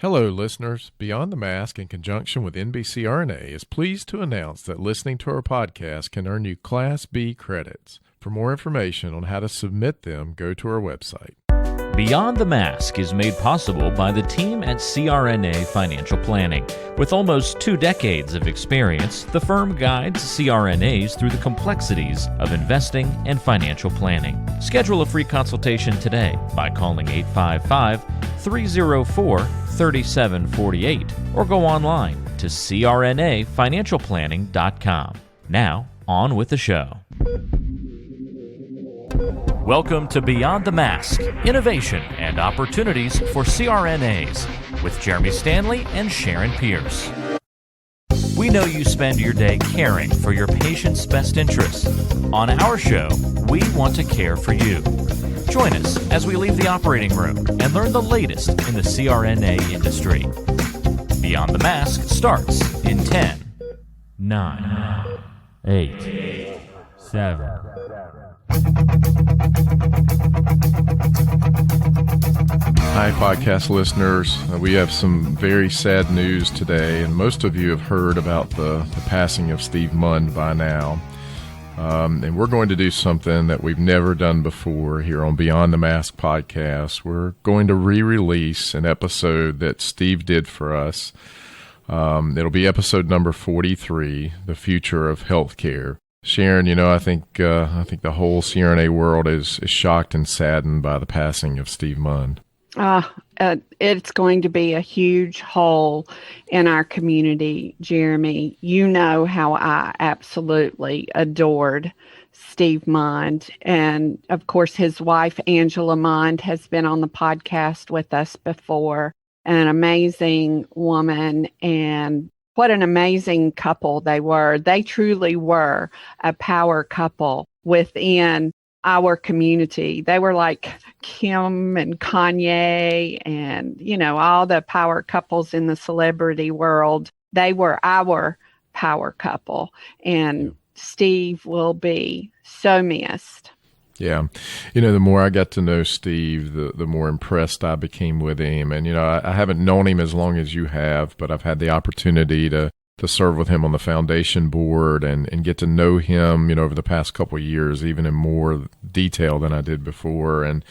Hello, listeners. Beyond the Mask, in conjunction with NBCRNA, is pleased to announce that listening to our podcast can earn you Class B credits. For more information on how to submit them, go to our website. Beyond the Mask is made possible by the team at CRNA Financial Planning. With almost 2 decades of experience, the firm guides CRNAs through the complexities of investing and financial planning. Schedule a free consultation today by calling 855-304-3748 or go online to crnafinancialplanning.com. Now, on with the show. Welcome to Beyond the Mask, Innovation and Opportunities for CRNAs with Jeremy Stanley and Sharon Pierce. We know you spend your day caring for your patient's best interests. On our show, we want to care for you. Join us as we leave the operating room and learn the latest in the CRNA industry. Beyond the Mask starts in 10, 9, 8, 7... Hi, podcast listeners. We have some very sad news today, and most of you have heard about the passing of Steve Mund by now. And we're going to do something that we've never done before here on Beyond the Mask podcast. We're going to re-release an episode that Steve did for us. It'll be episode number 43, The Future of Healthcare. Sharon, I think the whole CRNA world is shocked and saddened by the passing of Steve Mund. It's going to be a huge hole in our community, Jeremy. You know how I absolutely adored Steve Mund. And, of course, his wife, Angela Mund, has been on the podcast with us before. An amazing woman, and what an amazing couple they were. They truly were a power couple within our community. They were like Kim and Kanye and, all the power couples in the celebrity world. They were our power couple. And Steve will be so missed. Yeah. The more I got to know Steve, the more impressed I became with him. And, I haven't known him as long as you have, but I've had the opportunity to serve with him on the foundation board and get to know him, over the past couple of years, even in more detail than I did before. And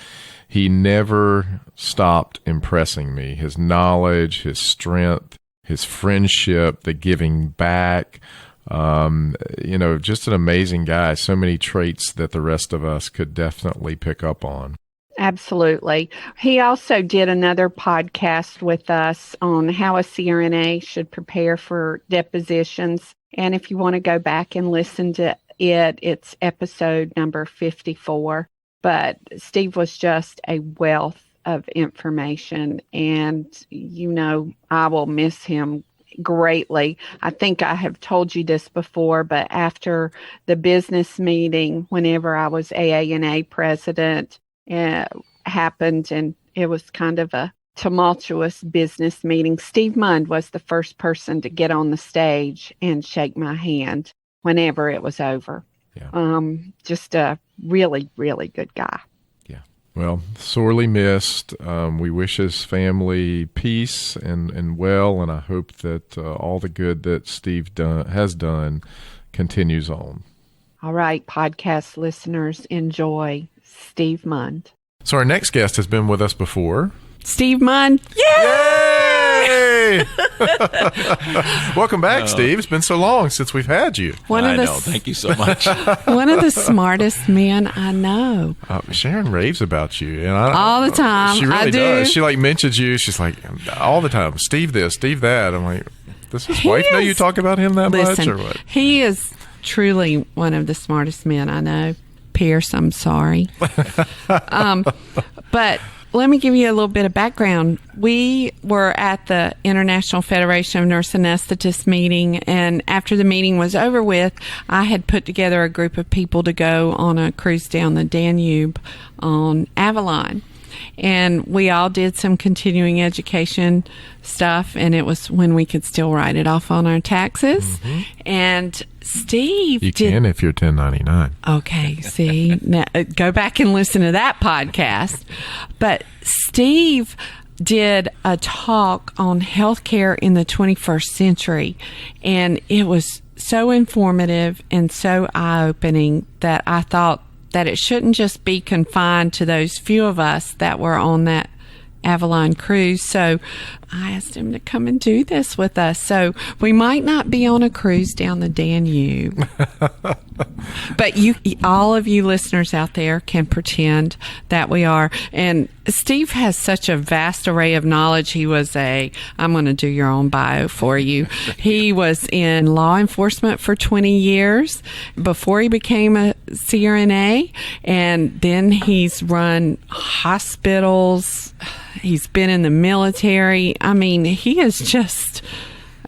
he never stopped impressing me. His knowledge, his strength, his friendship, the giving back. Just an amazing guy. So many traits that the rest of us could definitely pick up on. Absolutely. He also did another podcast with us on how a CRNA should prepare for depositions. And if you want to go back and listen to it, it's episode number 54. But Steve was just a wealth of information. And, I will miss him greatly. I think I have told you this before, but after the business meeting, whenever I was AANA president, happened, and it was kind of a tumultuous business meeting. Steve Mund was the first person to get on the stage and shake my hand whenever it was over. Yeah. Just a really, really good guy. Well, sorely missed. We wish his family peace and well, and I hope that all the good that Steve has done continues on. All right, podcast listeners, enjoy Steve Mund. So our next guest has been with us before. Steve Mund. Yay! Welcome back, Steve. It's been so long since we've had you. Thank you so much. One of the smartest men I know. Sharon raves about you. And all the time. She really I do. does. She mentions you. She's like, all the time, Steve this, Steve that. I'm like, does his wife know you talk about him that much or what? He is truly one of the smartest men I know. Pierce, I'm sorry. But let me give you a little bit of background. We were at the International Federation of Nurse Anesthetists meeting, and after the meeting was over with, I had put together a group of people to go on a cruise down the Danube on Avalon. And we all did some continuing education stuff, and it was when we could still write it off on our taxes. Mm-hmm. And Steve can if you're 1099. Okay, see, now, go back and listen to that podcast. But Steve did a talk on healthcare in the 21st century, and it was so informative and so eye-opening that I thought that it shouldn't just be confined to those few of us that were on that Avalon cruise. So I asked him to come and do this with us. So we might not be on a cruise down the Danube, but all of you listeners out there can pretend that we are. And Steve has such a vast array of knowledge. He was I'm going to do your own bio for you. He was in law enforcement for 20 years before he became a CRNA. And then he's run hospitals. He's been in the military. I mean, he is just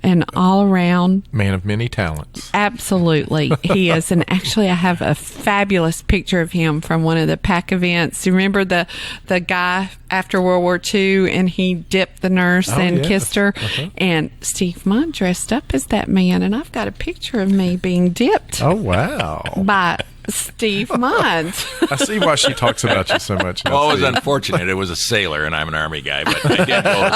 an all-around man of many talents. Absolutely. He is. And actually, I have a fabulous picture of him from one of the PAC events. You remember the guy after World War II, and he dipped the nurse and kissed her? Uh-huh. And Steve Mund dressed up as that man, and I've got a picture of me being dipped. Oh, wow. By Steve Mund. I see why she talks about you so much now. Well, it was unfortunate. It was a sailor, and I'm an Army guy, but I did both.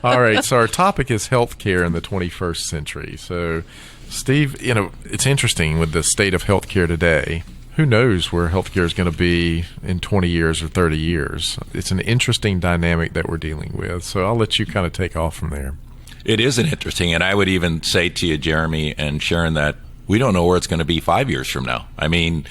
All right, so our topic is healthcare in the 21st century. So, Steve, it's interesting with the state of healthcare today. Who knows where healthcare is going to be in 20 years or 30 years? It's an interesting dynamic that we're dealing with. So I'll let you kind of take off from there. It is an interesting, and I would even say to you, Jeremy and Sharon, that we don't know where it's going to be 5 years from now. I mean,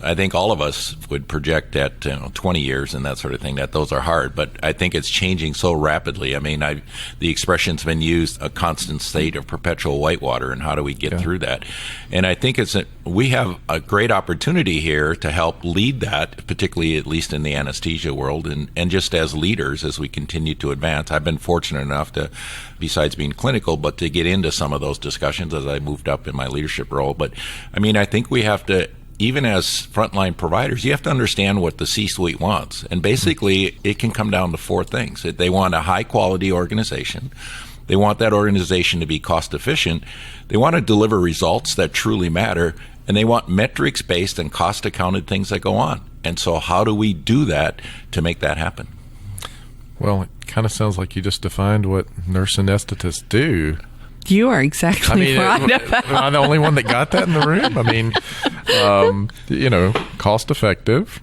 I think all of us would project at 20 years and that sort of thing, that those are hard. But I think it's changing so rapidly. I mean, the expression's been used, a constant state of perpetual whitewater, and how do we get through that? And I think we have a great opportunity here to help lead that, particularly at least in the anesthesia world, and just as leaders as we continue to advance. I've been fortunate enough to, besides being clinical, but to get into some of those discussions as I moved up in my leadership role. But I mean, I think we have to, even as frontline providers, you have to understand what the C-suite wants. And basically, it can come down to four things. They want a high-quality organization. They want that organization to be cost-efficient. They want to deliver results that truly matter. And they want metrics-based and cost-accounted things that go on. And so how do we do that to make that happen? Well, it kind of sounds like you just defined what nurse anesthetists do. You are exactly right. Am I the only one that got that in the room? I mean, cost effective,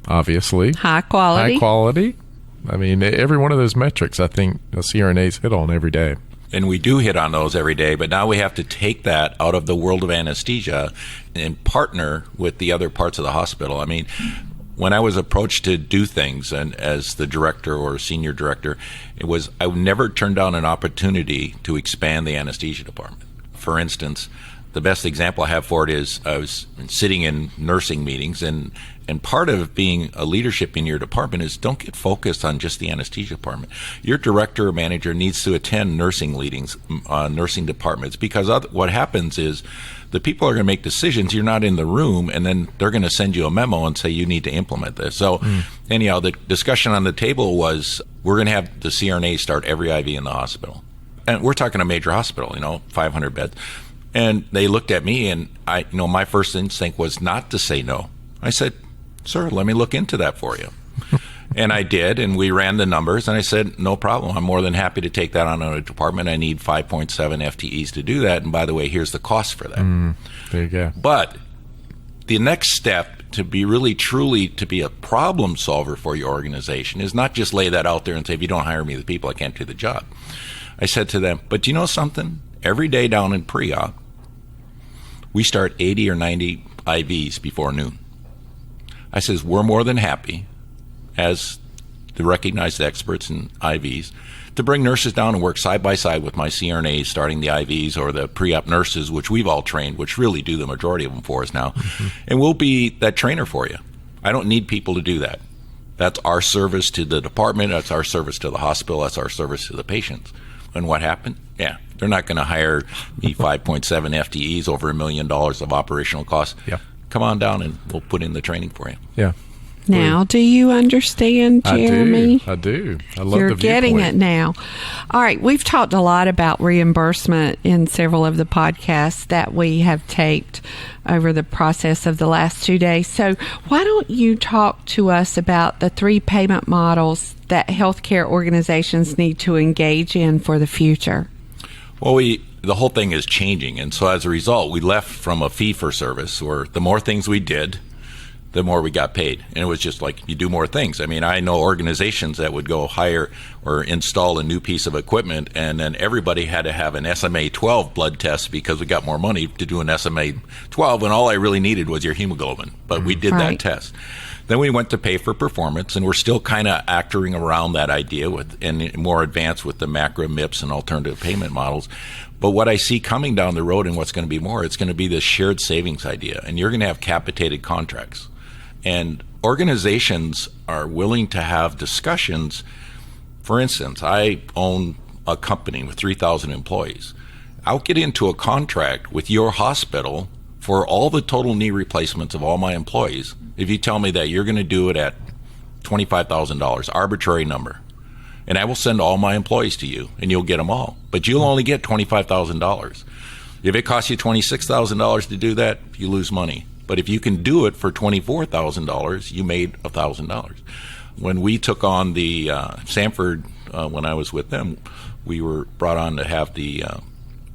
obviously. High quality. I mean, every one of those metrics, I think CRNAs hit on every day. And we do hit on those every day, but now we have to take that out of the world of anesthesia and partner with the other parts of the hospital. I mean, when I was approached to do things, and as the director or senior director, I never turned down an opportunity to expand the anesthesia department. For instance, the best example I have for it is I was sitting in nursing meetings, and part of being a leadership in your department is don't get focused on just the anesthesia department. Your director or manager needs to attend nursing meetings, nursing departments, because what happens is the people are going to make decisions. You're not in the room, and then they're going to send you a memo and say you need to implement this. So anyhow, the discussion on the table was we're going to have the CRNA start every IV in the hospital. And we're talking a major hospital, 500 beds. And they looked at me, and my first instinct was not to say no. I said, sir, let me look into that for you. And I did, and we ran the numbers, and I said, no problem. I'm more than happy to take that on a department. I need 5.7 FTEs to do that, and by the way, here's the cost for that. There you go. But the next step to be really, truly, to be a problem solver for your organization is not just lay that out there and say, if you don't hire me, the people, I can't do the job. I said to them, but you know something? Every day down in pre-op, we start 80 or 90 IVs before noon. I says, we're more than happy, as the recognized experts in IVs, to bring nurses down and work side by side with my CRNAs starting the IVs, or the pre-op nurses, which we've all trained, which really do the majority of them for us now. And we'll be that trainer for you. I don't need people to do that. That's our service to the department. That's our service to the hospital. That's our service to the patients. And what happened? Yeah, they're not going to hire me 5.7 FTEs over $1 million of operational costs. Yeah. Come on down and we'll put in the training for you. Yeah. now. Do you understand, Jeremy? I do. I love You're the getting viewpoint. it now. All right. We've talked a lot about reimbursement in several of the podcasts that we have taped over the process of the last 2 days. So why don't you talk to us about the 3 payment models that healthcare organizations need to engage in for the future? Well, the whole thing is changing. And so as a result, we left from a fee for service, where the more things we did, the more we got paid. And it was just like, you do more things. I mean, I know organizations that would go hire or install a new piece of equipment, and then everybody had to have an SMA 12 blood test because we got more money to do an SMA 12, and all I really needed was your hemoglobin. But we did that test. Then we went to pay for performance, and we're still kind of acting around that idea and more advanced with the macro MIPS and alternative payment models. But what I see coming down the road, and what's going to be more, it's going to be this shared savings idea, and you're going to have capitated contracts. And organizations are willing to have discussions. For instance, I own a company with 3,000 employees. I'll get into a contract with your hospital for all the total knee replacements of all my employees if you tell me that you're going to do it at $25,000, arbitrary number. And I will send all my employees to you, and you'll get them all. But you'll only get $25,000. If it costs you $26,000 to do that, you lose money. But if you can do it for $24,000, you made $1,000. When we took on the Sanford, when I was with them, we were brought on to have the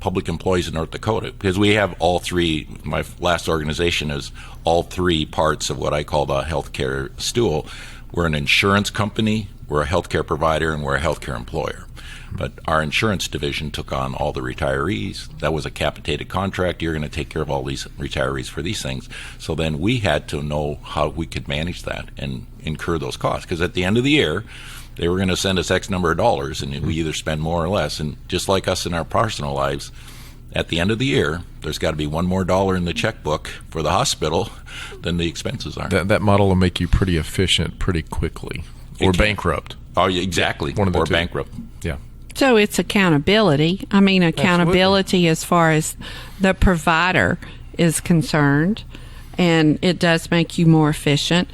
public employees in North Dakota, because we have all 3. My last organization is all 3 parts of what I call the healthcare stool. We're an insurance company, we're a healthcare provider, and we're a healthcare employer. But our insurance division took on all the retirees. That was a capitated contract. You're going to take care of all these retirees for these things. So then we had to know how we could manage that and incur those costs. Because at the end of the year, they were going to send us X number of dollars, and we either spend more or less. And just like us in our personal lives, at the end of the year, there's got to be one more dollar in the checkbook for the hospital than the expenses are. That model will make you pretty efficient pretty quickly, or bankrupt. Oh, yeah, exactly. One of the or two. Bankrupt. Yeah. So it's accountability. I mean, accountability as far as the provider is concerned, and it does make you more efficient.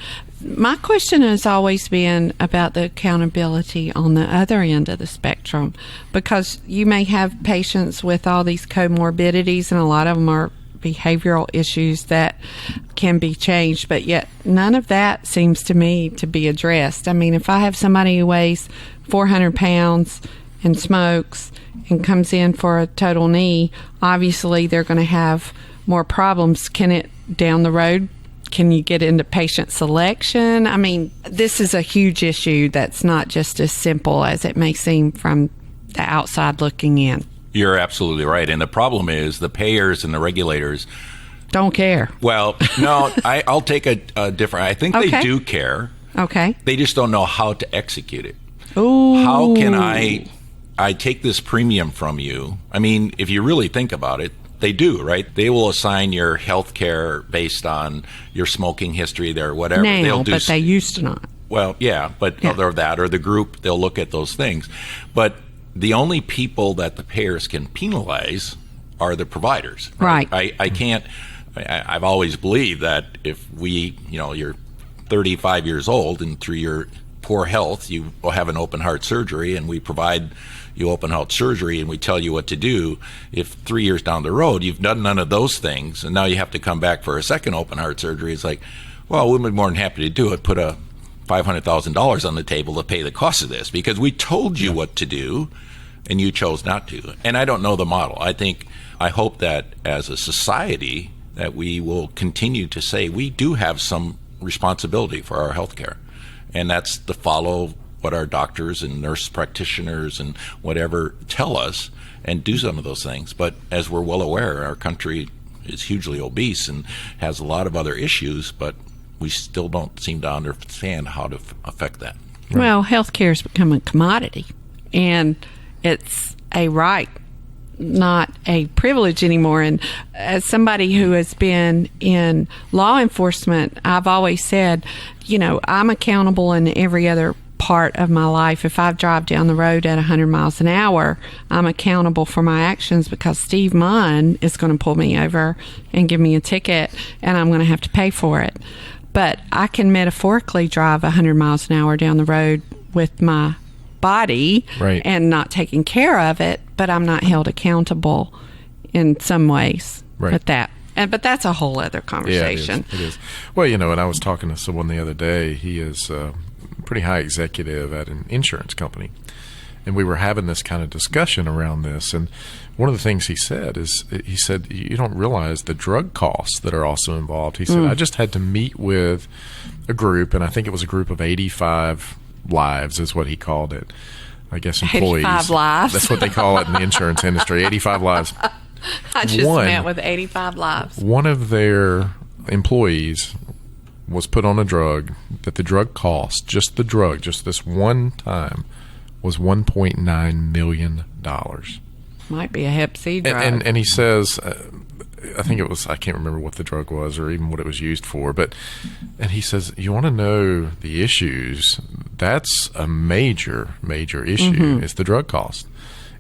My question has always been about the accountability on the other end of the spectrum, because you may have patients with all these comorbidities, and a lot of them are behavioral issues that can be changed, but yet none of that seems to me to be addressed. I mean, if I have somebody who weighs 400 pounds and smokes and comes in for a total knee, obviously they're going to have more problems. Can it down the road? Can you get into patient selection? I mean, this is a huge issue that's not just as simple as it may seem from the outside looking in. You're absolutely right. And the problem is the payers and the regulators don't care. Well, no, I'll take a different. I think they do care. Okay. They just don't know how to execute it. Ooh. How can I take this premium from you? I mean, if you really think about it, they do, right? They will assign your health care based on your smoking history there, whatever. Now, but they used to not. Well, yeah, but other that or the group, they'll look at those things. But the only people that the payers can penalize are the providers. Right. I can't. I've always believed that if you're 35 years old and through your poor health, you will have an open heart surgery, and we provide you open heart surgery and we tell you what to do. If 3 years down the road, you've done none of those things, and now you have to come back for a second open heart surgery, it's like, well, we'd be more than happy to do it. Put a $500,000 on the table to pay the cost of this because we told you what to do and you chose not to. And I don't know the model. I hope that as a society that we will continue to say we do have some responsibility for our health care. And that's to follow what our doctors and nurse practitioners and whatever tell us and do some of those things. But as we're well aware, our country is hugely obese and has a lot of other issues, but we still don't seem to understand how to affect that. Right. Well, healthcare has become a commodity, and it's a right, not a privilege anymore. And as somebody who has been in law enforcement, I've always said, I'm accountable in every other part of my life. If I drive down the road at 100 miles an hour, I'm accountable for my actions because Steve Mund is going to pull me over and give me a ticket, and I'm going to have to pay for it. but I can metaphorically drive 100 miles an hour down the road with my body Right. and not taking care of it, but I'm not held accountable in some ways Right. with that. But that's a whole other conversation. Yeah, it is. Well, and I was talking to someone the other day. He is a pretty high executive at an insurance company. And we were having this kind of discussion around this. And one of the things he said is, he said, you don't realize the drug costs that are also involved. He said, I just had to meet with a group, and I think it was a group of 85 lives is what he called it. I guess employees. 85 lives. That's what they call it in the insurance industry, 85 lives. I just met with 85 lives. One of their employees was put on a drug that the drug cost, just this one time, was $1.9 million. Might be a Hep C drug. And he says, I think it was, I can't remember what the drug was or even what it was used for, and he says, you want to know the issues, that's a major issue, is the drug cost.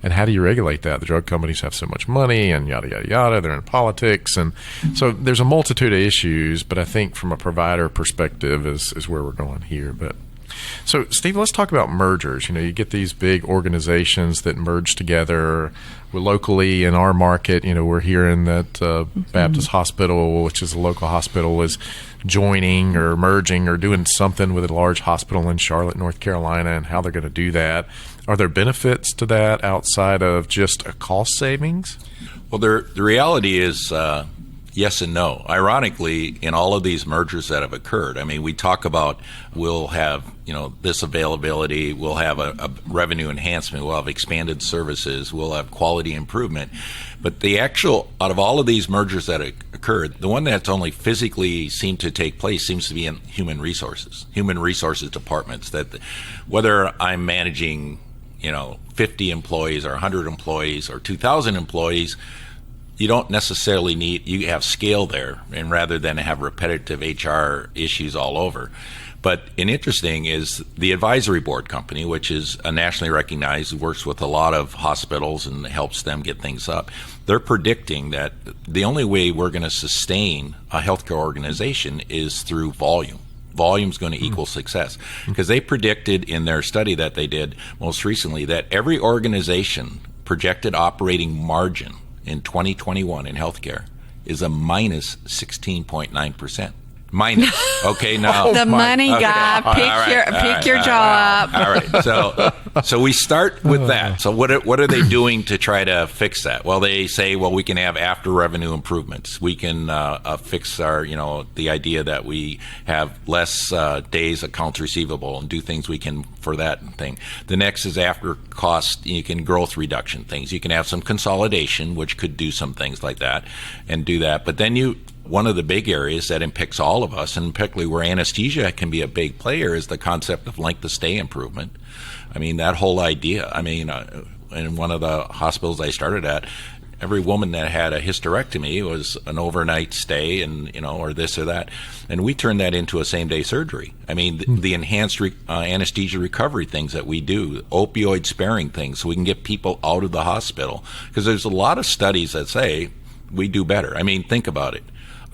And how do you regulate that? The drug companies have so much money and yada, yada, yada. They're in politics. And so there's a multitude of issues, but I think from a provider perspective is where we're going here. But so, Steve, let's talk about mergers. You get these big organizations that merge together. We're locally in our market, we're hearing that Baptist Hospital, which is a local hospital, is joining or merging or doing something with a large hospital in Charlotte, North Carolina, and how they're going to do that. Are there benefits to that outside of just a cost savings? Well, the reality is yes and no. Ironically, in all of these mergers that have occurred, I mean, we talk about we'll have this availability, we'll have a revenue enhancement, we'll have expanded services, we'll have quality improvement. But the actual, out of all of these mergers that occurred, the one that's only physically seemed to take place seems to be in human resources departments. That whether I'm managing 50 employees or 100 employees or 2,000 employees, you don't necessarily you have scale there, and rather than have repetitive HR issues all over. But an interesting is the advisory board company, which is a nationally recognized, works with a lot of hospitals and helps them get things up. They're predicting that the only way we're going to sustain a healthcare organization is through volume. Volume is going to equal success, because they predicted in their study that they did most recently that every organization projected operating margin in 2021 in healthcare is a minus 16.9%. Minus. Okay, now the money guy, pick your jaw up. All right. So we start with that. So what are they doing to try to fix that? Well, they say, we can have after revenue improvements. We can fix our, the idea that we have less days accounts receivable and do things we can for that thing. The next is after cost. You can growth reduction things. You can have some consolidation, which could do some things like that and do that. But then one of the big areas that impacts all of us, and particularly where anesthesia can be a big player, is the concept of length of stay improvement. I mean, that whole idea. I mean, in one of the hospitals I started at, every woman that had a hysterectomy was an overnight stay, and or this or that, and we turned that into a same-day surgery. I mean, the enhanced anesthesia recovery things that we do, opioid sparing things, so we can get people out of the hospital. Because there's a lot of studies that say we do better. I mean, think about it.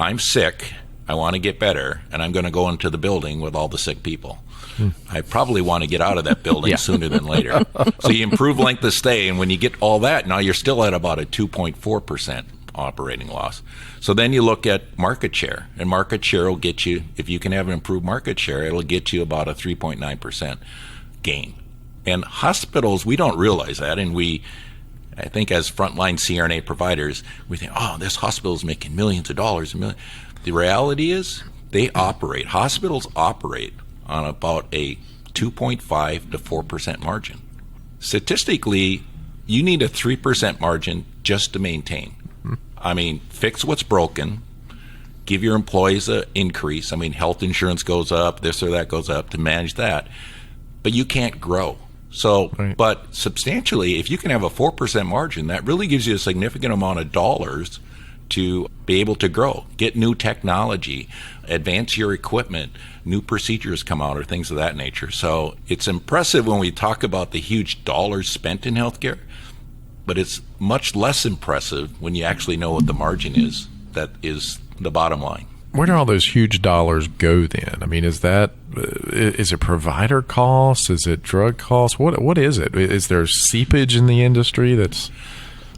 I'm sick, I want to get better, and I'm going to go into the building with all the sick people. I probably want to get out of that building sooner than later. So you improve length of stay, and when you get all that, now you're still at about a 2.4% operating loss. So then you look at market share, and market share will get you, if you can have an improved market share, it'll get you about a 3.9% gain. And hospitals, we don't realize that, and I think as frontline CRNA providers, we think, this hospital is making millions of dollars. The reality is hospitals operate on about a 2.5 to 4% margin. Statistically, you need a 3% margin just to maintain. I mean, fix what's broken, give your employees an increase. I mean, health insurance goes up, this or that goes up to manage that, but you can't grow. So, right. But substantially, if you can have a 4% margin, that really gives you a significant amount of dollars to be able to grow, get new technology, advance your equipment, new procedures come out or things of that nature. So it's impressive when we talk about the huge dollars spent in healthcare, but it's much less impressive when you actually know what the margin is. That is the bottom line. where do all those huge dollars go then? I mean, is it provider costs? Is it drug costs? What is it? Is there seepage in the industry that's...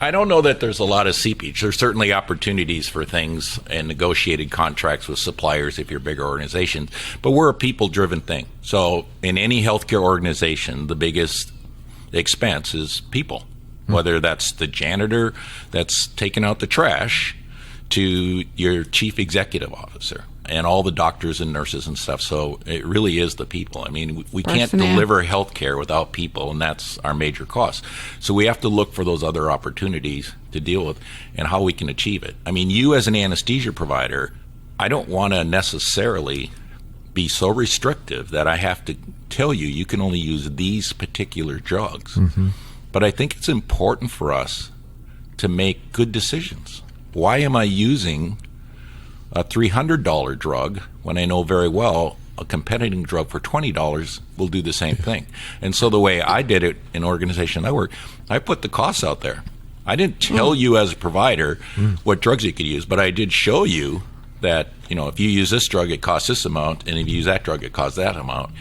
I don't know that there's a lot of seepage. There's certainly opportunities for things and negotiated contracts with suppliers if you're a bigger organization, but we're a people-driven thing. So in any healthcare organization, the biggest expense is people, whether that's the janitor that's taking out the trash to your chief executive officer and all the doctors and nurses and stuff. So it really is the people. I mean, we can't deliver health care without people, and that's our major cost. So we have to look for those other opportunities to deal with and how we can achieve it. I mean, you as an anesthesia provider, I don't want to necessarily be so restrictive that I have to tell you you can only use these particular drugs. Mm-hmm. But I think it's important for us to make good decisions. Why am I using a $300 drug when I know very well a competing drug for $20 will do the same thing? And so the way I did it in an organization I work, I put the costs out there. I didn't tell you as a provider what drugs you could use, but I did show you that, if you use this drug, it costs this amount, and if you use that drug, it costs that amount.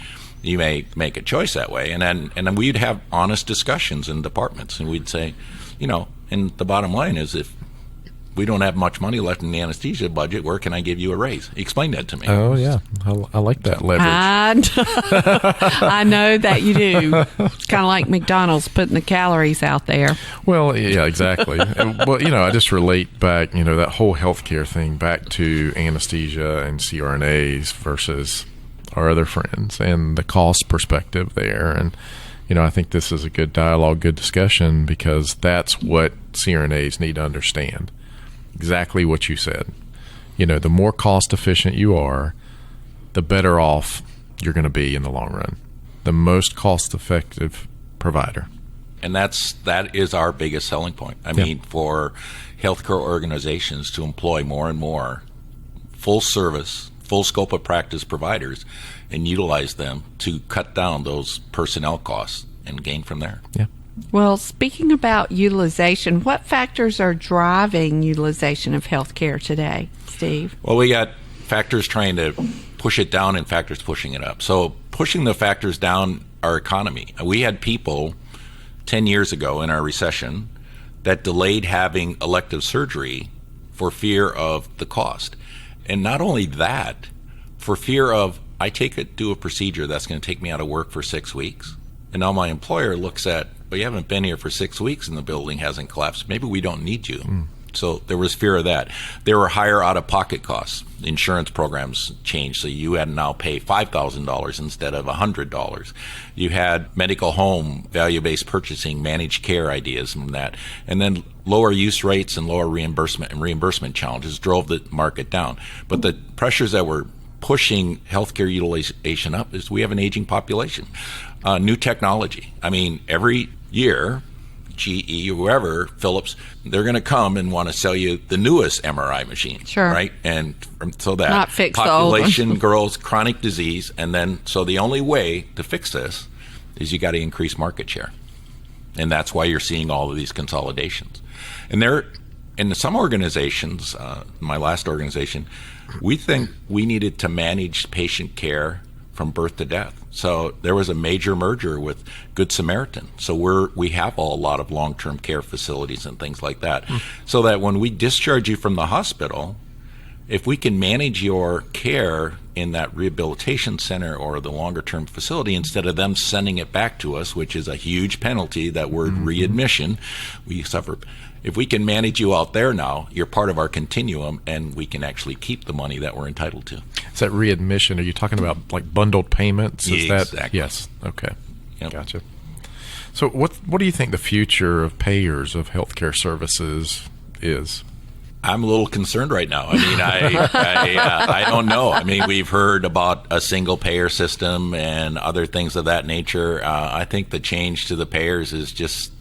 You may make a choice that way. And then we'd have honest discussions in departments, and we'd say, and the bottom line is, if we don't have much money left in the anesthesia budget, where can I give you a raise? Explain that to me. Oh, yeah. I like that leverage. I know that you do. It's kind of like McDonald's putting the calories out there. Well, yeah, exactly. Well, I just relate back, that whole healthcare thing back to anesthesia and CRNAs versus our other friends and the cost perspective there. And, I think this is a good dialogue, good discussion, because that's what CRNAs need to understand. Exactly what you said. The more cost efficient you are, the better off you're going to be in the long run. The most cost effective provider. And that is our biggest selling point. I mean, for healthcare organizations to employ more and more full service, full scope of practice providers and utilize them to cut down those personnel costs and gain from there. Yeah. Well, speaking about utilization, what factors are driving utilization of healthcare today, Steve? Well, we got factors trying to push it down and factors pushing it up. So pushing the factors down, our economy. We had people 10 years ago in our recession that delayed having elective surgery for fear of the cost. And not only that, for fear of, do a procedure that's going to take me out of work for 6 weeks. And now my employer looks at, well, you haven't been here for 6 weeks and the building hasn't collapsed. Maybe we don't need you. So there was fear of that. There were higher out-of-pocket costs. Insurance programs changed, so you had to now pay $5,000 instead of $100. You had medical home, value-based purchasing, managed care ideas from that. And then lower use rates and lower reimbursement challenges drove the market down. But the pressures that were pushing healthcare utilization up is we have an aging population. New technology. I mean, every year, GE or whoever, Philips, they're going to come and want to sell you the newest MRI machine. Sure. Right? And so that not fix population grows, chronic disease, and then so the only way to fix this is you got to increase market share. And that's why you're seeing all of these consolidations. And in some organizations, my last organization, we think we needed to manage patient care from birth to death. So there was a major merger with Good Samaritan. So we have a lot of long-term care facilities and things like that. So that when we discharge you from the hospital, if we can manage your care in that rehabilitation center or the longer-term facility instead of them sending it back to us, which is a huge penalty, that word readmission, we suffer. If we can manage you out there now, you're part of our continuum, and we can actually keep the money that we're entitled to. Is that readmission? Are you talking about like bundled payments? Is exactly. That, yes. Okay. Yep. Gotcha. So what do you think the future of payers of healthcare services is? I'm a little concerned right now. I mean, I don't know. I mean, we've heard about a single payer system and other things of that nature. I think the change to the payers is just,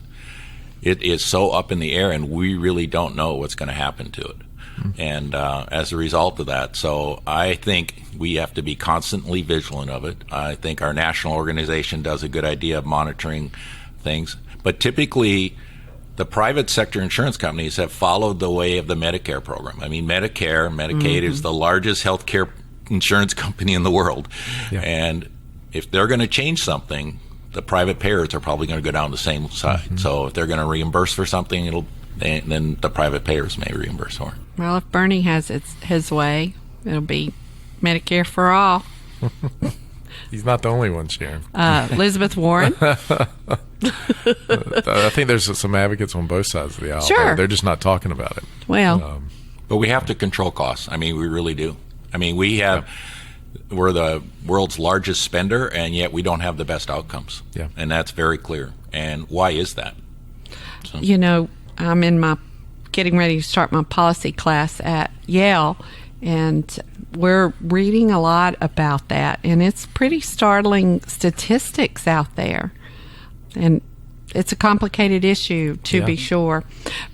it is so up in the air, and we really don't know what's going to happen to it. And as a result of that, so I think we have to be constantly vigilant of it. I think our national organization does a good idea of monitoring things. But typically, the private sector insurance companies have followed the way of the Medicare program. I mean, Medicaid is the largest healthcare insurance company in the world. Yeah. And if they're going to change something, the private payers are probably going to go down the same side. So if they're going to reimburse for something, then the private payers may reimburse for it. Well, if Bernie has his way, it'll be Medicare for all. He's not the only one, Sharon. Elizabeth Warren. I think there's some advocates on both sides of the aisle. Sure. They're just not talking about it. Well. But we have to control costs. I mean, we really do. I mean, we're the world's largest spender, and yet we don't have the best outcomes. Yeah. And that's very clear. And why is that? So. You know, I'm getting ready to start my policy class at Yale, and we're reading a lot about that, and it's pretty startling statistics out there. And it's a complicated issue, to be sure.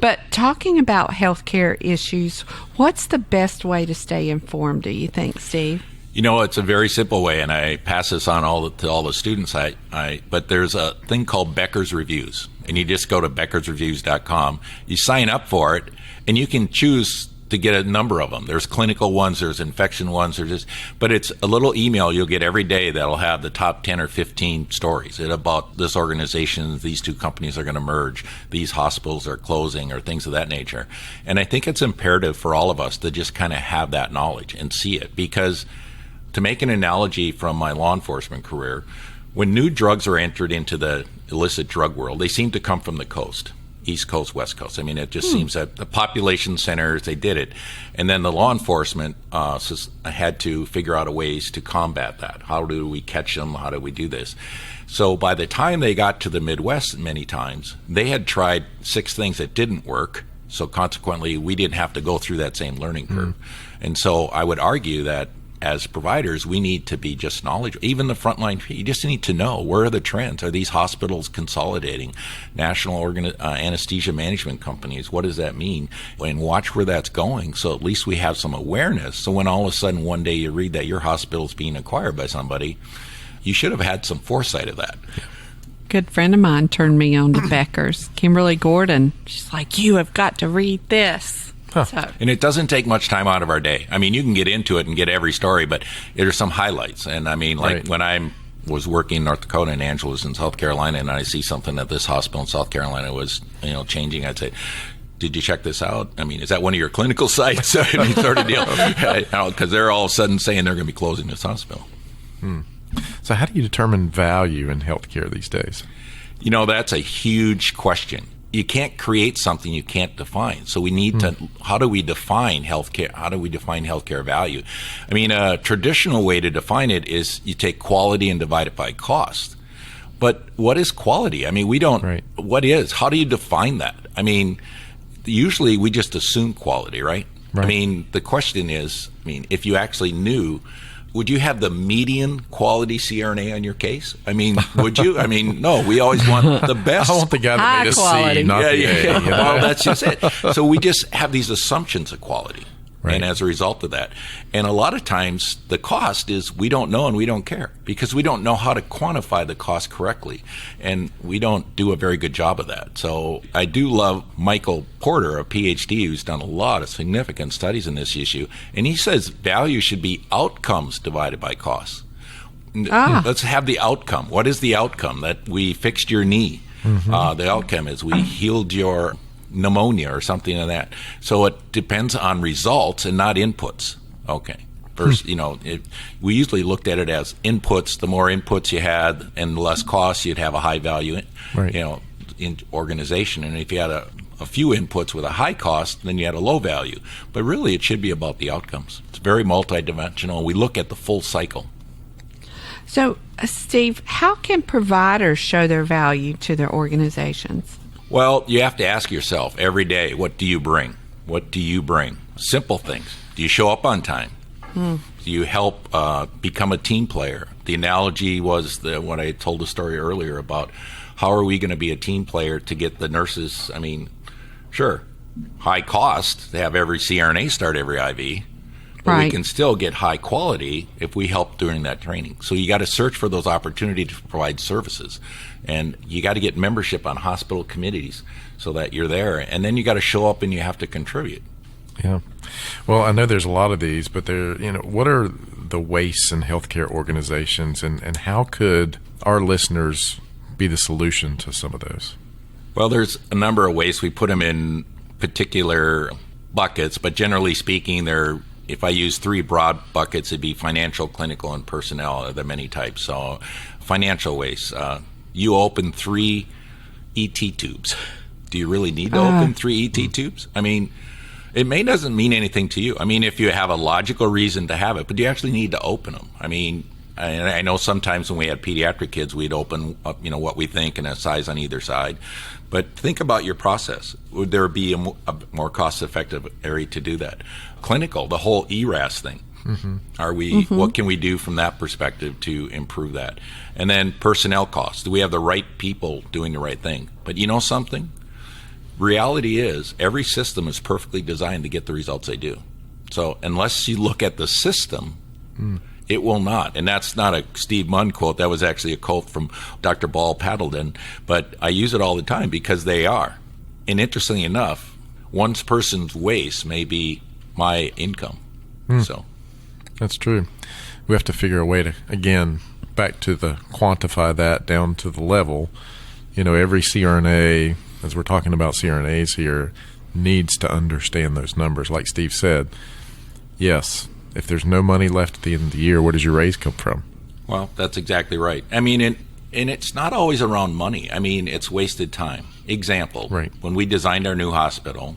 But talking about healthcare issues, what's the best way to stay informed, do you think, Steve? You know, it's a very simple way, and I pass this on to all the students. But there's a thing called Becker's Reviews, and you just go to beckersreviews.com. You sign up for it, and you can choose to get a number of them. There's clinical ones, there's infection ones, but it's a little email you'll get every day that'll have the top 10 or 15 stories about this organization, these two companies are going to merge, these hospitals are closing, or things of that nature. And I think it's imperative for all of us to just kind of have that knowledge and see it, because to make an analogy from my law enforcement career, when new drugs are entered into the illicit drug world, they seem to come from the coast. East Coast, West Coast. I mean, it just seems that the population centers, they did it. And then the law enforcement had to figure out ways to combat that. How do we catch them? How do we do this? So by the time they got to the Midwest, many times, they had tried 6 things that didn't work. So consequently, we didn't have to go through that same learning curve. And so I would argue that as providers, we need to be just knowledgeable. Even the frontline, you just need to know, where are the trends? Are these hospitals consolidating? National anesthesia management companies, what does that mean? And watch where that's going, so at least we have some awareness. So when all of a sudden one day you read that your hospital is being acquired by somebody, you should have had some foresight of that. Good friend of mine turned me on to Becker's, Kimberly Gordon. She's like, you have got to read this. Huh. So. And it doesn't take much time out of our day. I mean, you can get into it and get every story, but there's some highlights. And I mean, like when I was working in North Dakota and Angela was in South Carolina, and I see something that this hospital in South Carolina was, changing, I'd say, did you check this out? I mean, is that one of your clinical sites? I mean, sort of deal. Because they're all of a sudden saying they're going to be closing this hospital. So how do you determine value in healthcare these days? You know, that's a huge question. You can't create something you can't define. So we need to, how do we define healthcare? How do we define healthcare value? I mean, a traditional way to define it is you take quality and divide it by cost. But what is quality? I mean, we don't, what is? How do you define that? I mean, usually we just assume quality, right? I mean, the question is, if you actually knew, would you have the median quality CRNA on your case? I mean, would you? I mean, no, we always want the best. I want the guy that made a C, not the A. Well, that's just it. So we just have these assumptions of quality. And as a result of that, and a lot of times the cost is we don't know and we don't care because we don't know how to quantify the cost correctly, and we don't do a very good job of that. So I do love Michael Porter, a PhD who's done a lot of significant studies in this issue, and he says value should be outcomes divided by costs. Let's have the outcome. What is the outcome? That we fixed your knee. The outcome is we healed your pneumonia or something like that. So it depends on results and not inputs. Okay. First, we usually looked at it as inputs. The more inputs you had and the less costs, you'd have a high value, in organization. And if you had a few inputs with a high cost, then you had a low value. But really, it should be about the outcomes. It's very multidimensional. We look at the full cycle. So, Steve, how can providers show their value to their organizations? Well, you have to ask yourself every day, what do you bring? What do you bring? Simple things. Do you show up on time? Do you help become a team player? The analogy was what I told the story earlier about how are we going to be a team player to get the nurses? I mean, sure, high cost to have every CRNA start every IV, But we Right. can still get high quality if we help during that training. So you got to search for those opportunities to provide services. And you got to get membership on hospital committees so that you're there. And then you got to show up and you have to contribute. Yeah. Well, I know there's a lot of these, but what are the wastes in healthcare organizations, and how could our listeners be the solution to some of those? Well, there's a number of ways. We put them in particular buckets, but generally speaking, if I use three broad buckets, it'd be financial, clinical, and personnel are the many types. So financial waste. You open 3 ET tubes. Do you really need to open 3 ET tubes? I mean, it doesn't mean anything to you. I mean, if you have a logical reason to have it, but you actually need to open them. I mean, I know sometimes when we had pediatric kids, we'd open up, what we think and a size on either side. But think about your process. Would there be a more cost-effective area to do that? Clinical, the whole ERAS thing. Mm-hmm. What can we do from that perspective to improve that? And then personnel costs. Do we have the right people doing the right thing? But you know something? Reality is every system is perfectly designed to get the results they do. So unless you look at the system, it will not. And that's not a Steve Mund quote. That was actually a quote from Dr. Ball Paddleton. But I use it all the time because they are. And interestingly enough, one person's waste may be my income. So that's true. We have to figure a way to, again, back to the quantify that down to the level. Every CRNA, as we're talking about CRNAs here, needs to understand those numbers. Like Steve said, yes, if there's no money left at the end of the year, where does your raise come from? Well, that's exactly right. I mean, and it's not always around money. I mean, it's wasted time. Example, right. When we designed our new hospital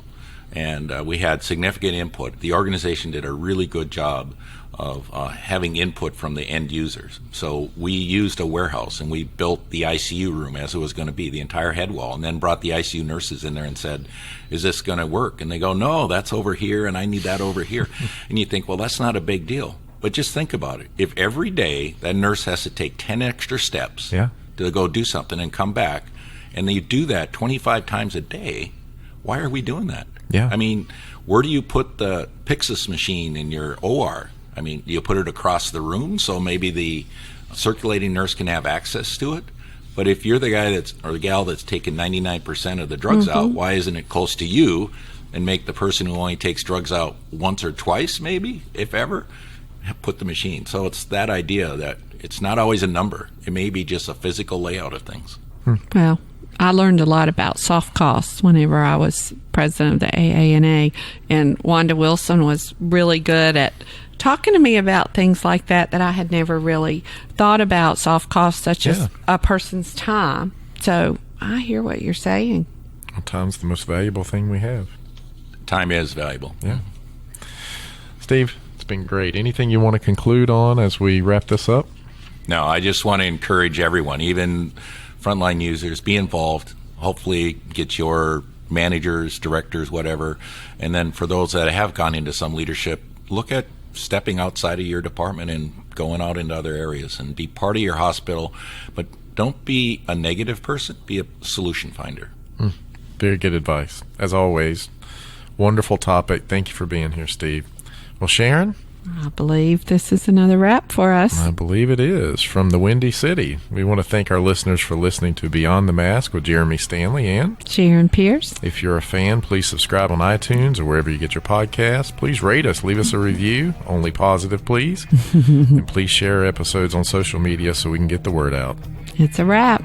and we had significant input, the organization did a really good job of having input from the end users. So we used a warehouse and we built the ICU room as it was going to be, the entire head wall, and then brought the ICU nurses in there and said, is this going to work? And they go, no, that's over here and I need that over here. And you think, well, that's not a big deal. But just think about it. If every day that nurse has to take 10 extra steps to go do something and come back, and you do that 25 times a day, why are we doing that? Yeah. I mean, where do you put the Pyxis machine in your OR? I mean, do you put it across the room so maybe the circulating nurse can have access to it? But if you're the guy or the gal that's taking 99% of the drugs out, why isn't it close to you and make the person who only takes drugs out once or twice, maybe, if ever, put the machine? So it's that idea that it's not always a number. It may be just a physical layout of things. Well, I learned a lot about soft costs whenever I was president of the AANA, and Wanda Wilson was really good at talking to me about things like that I had never really thought about, soft costs such as a person's time. So I hear what you're saying. Well, time's the most valuable thing we have. Time is valuable. Yeah. Steve, it's been great. Anything you want to conclude on as we wrap this up? No, I just want to encourage everyone, even frontline users, be involved. Hopefully get your managers, directors, whatever. And then for those that have gone into some leadership, look at stepping outside of your department and going out into other areas and be part of your hospital. But don't be a negative person, be a solution finder. Very good advice. As always, wonderful topic. Thank you for being here, Steve. Well, Sharon? I believe this is another wrap for us. I believe it is. From the Windy City, we want to thank our listeners for listening to Beyond the Mask with Jeremy Stanley and Sharon Pierce. If you're a fan, please subscribe on iTunes or wherever you get your podcasts. Please rate us. Leave us a review. Only positive, please. And please share episodes on social media so we can get the word out. It's a wrap.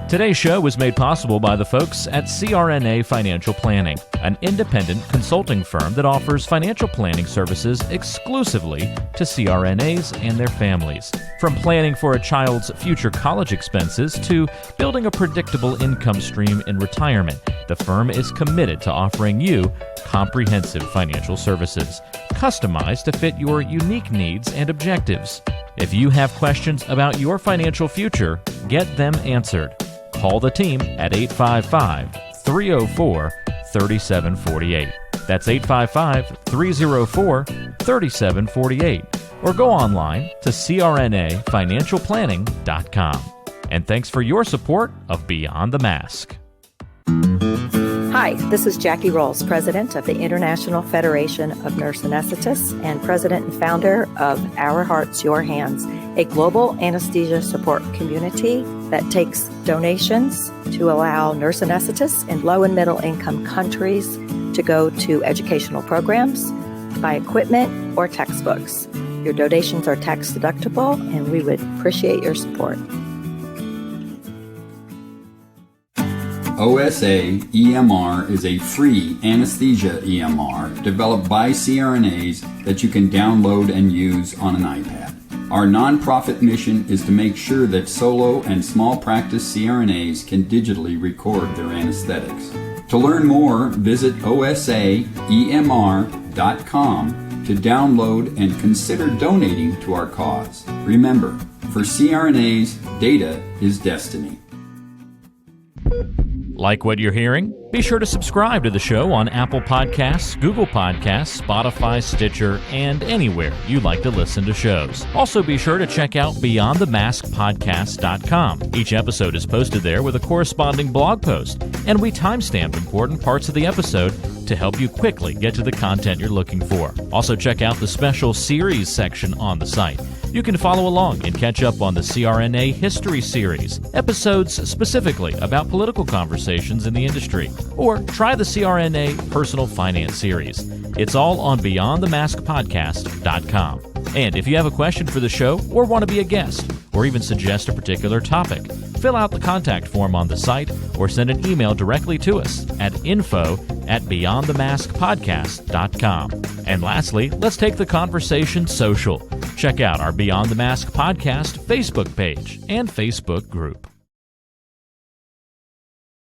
Today's show was made possible by the folks at CRNA Financial Planning, an independent consulting firm that offers financial planning services exclusively to CRNAs and their families. From planning for a child's future college expenses to building a predictable income stream in retirement, the firm is committed to offering you comprehensive financial services, customized to fit your unique needs and objectives. If you have questions about your financial future, get them answered. Call the team at 855-304-3748. That's 855-304-3748. or go online to crnafinancialplanning.com. And thanks for your support of Beyond the Mask. Hi, this is Jackie Rolls, President of the International Federation of Nurse Anesthetists and President and founder of Our Hearts, Your Hands, a global anesthesia support community that takes donations to allow nurse anesthetists in low and middle income countries to go to educational programs, buy equipment, or textbooks. Your donations are tax deductible, and we would appreciate your support. OSA EMR is a free anesthesia EMR developed by CRNAs that you can download and use on an iPad. Our nonprofit mission is to make sure that solo and small practice CRNAs can digitally record their anesthetics. To learn more, visit osaemr.com to download and consider donating to our cause. Remember, for CRNAs, data is destiny. Like what you're hearing? Be sure to subscribe to the show on Apple Podcasts, Google Podcasts, Spotify, Stitcher, and anywhere you like to listen to shows. Also be sure to check out BeyondTheMaskPodcast.com. Each episode is posted there with a corresponding blog post, and we timestamp important parts of the episode to help you quickly get to the content you're looking for. Also check out the special series section on the site. You can follow along and catch up on the CRNA History Series, episodes specifically about political conversations in the industry, or try the CRNA Personal Finance Series. It's all on BeyondTheMaskPodcast.com. And if you have a question for the show or want to be a guest, or even suggest a particular topic, fill out the contact form on the site or send an email directly to us at info@BeyondTheMaskPodcast.com. And lastly, let's take the conversation social. Check out our Beyond the Mask Podcast Facebook page and Facebook group.